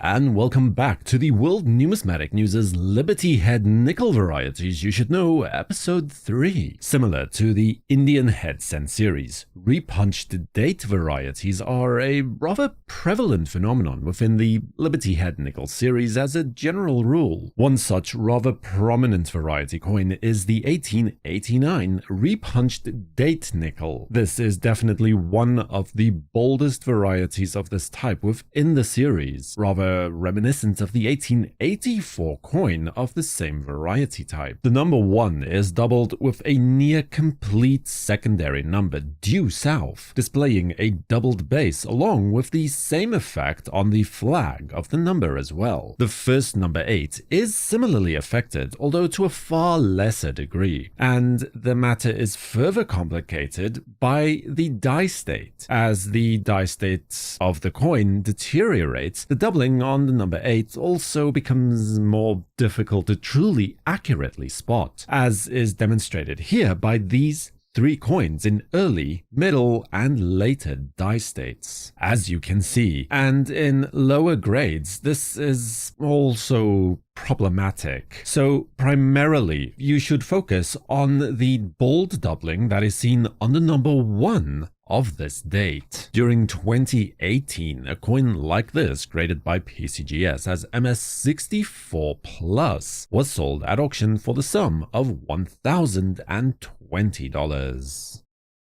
and welcome back to the World Numismatic News' Liberty Head Nickel Varieties You Should Know, Episode 3. Similar to the Indian Head Cent series, repunched date varieties are a rather prevalent phenomenon within the Liberty Head Nickel series as a general rule. One such rather prominent variety coin is the 1889 repunched date nickel. This is definitely one of the boldest varieties of this type within the series, rather reminiscent of the 1884 coin of the same variety type. The number 1 is doubled with a near complete secondary number due south, displaying a doubled base along with the same effect on the flag of the number as well. The first number 8 is similarly affected, although to a far lesser degree, and the matter is further complicated by the die state. As the die state of the coin deteriorates, the doubling on the number 8 also becomes more difficult to truly accurately spot, as is demonstrated here by these 3 coins in early, middle, and later die states. As you can see, and in lower grades, this is also problematic. So primarily, you should focus on the bold doubling that is seen on the number 1 of this date. During 2018, a coin like this, graded by PCGS as MS64+, was sold at auction for the sum of $1,020.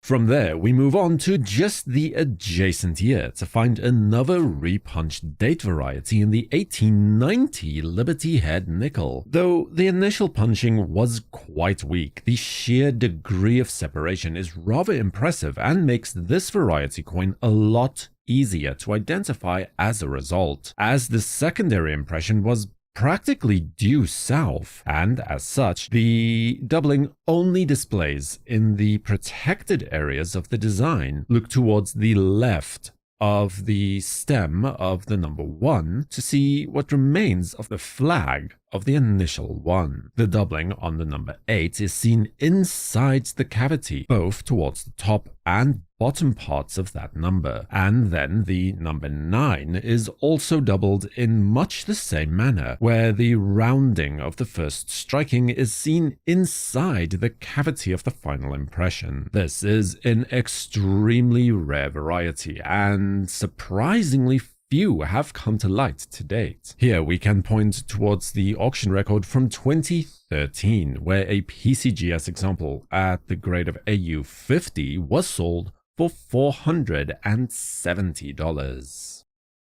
From there, we move on to just the adjacent year to find another repunched date variety in the 1890 Liberty Head Nickel. Though the initial punching was quite weak, the sheer degree of separation is rather impressive and makes this variety coin a lot easier to identify as a result, as the secondary impression was practically due south, and as such, the doubling only displays in the protected areas of the design. Look towards the left of the stem of the number 1 to see what remains of the flag of the initial one. The doubling on the number 8 is seen inside the cavity, both towards the top and bottom parts of that number, and then the number 9 is also doubled in much the same manner, where the rounding of the first striking is seen inside the cavity of the final impression. This is an extremely rare variety, and surprisingly few have come to light to date. Here we can point towards the auction record from 2013, where a PCGS example at the grade of AU50 was sold for $470.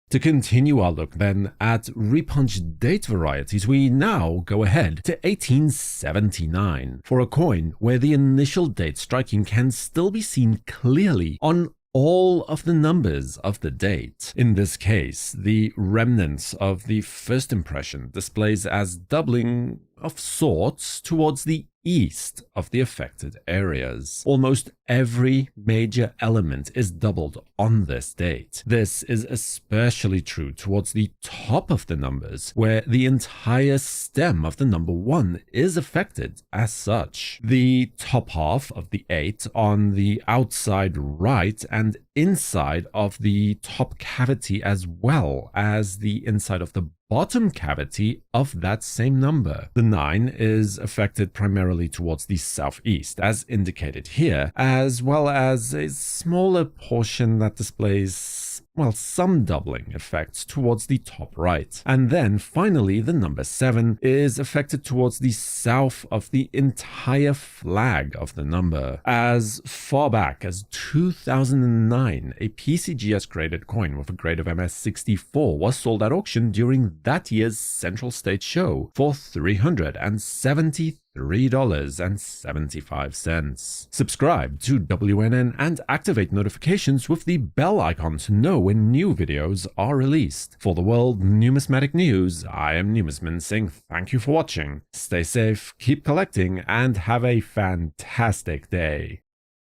To continue our look then at repunched date varieties, we now go ahead to 1879 for a coin where the initial date striking can still be seen clearly on all of the numbers of the date. In this case, the remnants of the first impression displays as doubling of sorts towards the east of the affected areas. Almost every major element is doubled on this date. This is especially true towards the top of the numbers, where the entire stem of the number 1 is affected as such. The top half of the 8 on the outside right and inside of the top cavity, as well as the inside of the bottom cavity of that same number. The 9 is affected primarily towards the southeast, as indicated here, as well as a smaller portion that displays, well, some doubling effects towards the top right. And then finally, the number 7 is affected towards the south of the entire flag of the number. As far back as 2009, a PCGS graded coin with a grade of MS64 was sold at auction during that year's Central State Show for $373.75. Subscribe to WNN and activate notifications with the bell icon to know when new videos are released. For the World Numismatic News, I am Numisman saying thank you for watching, stay safe, keep collecting, and have a fantastic day.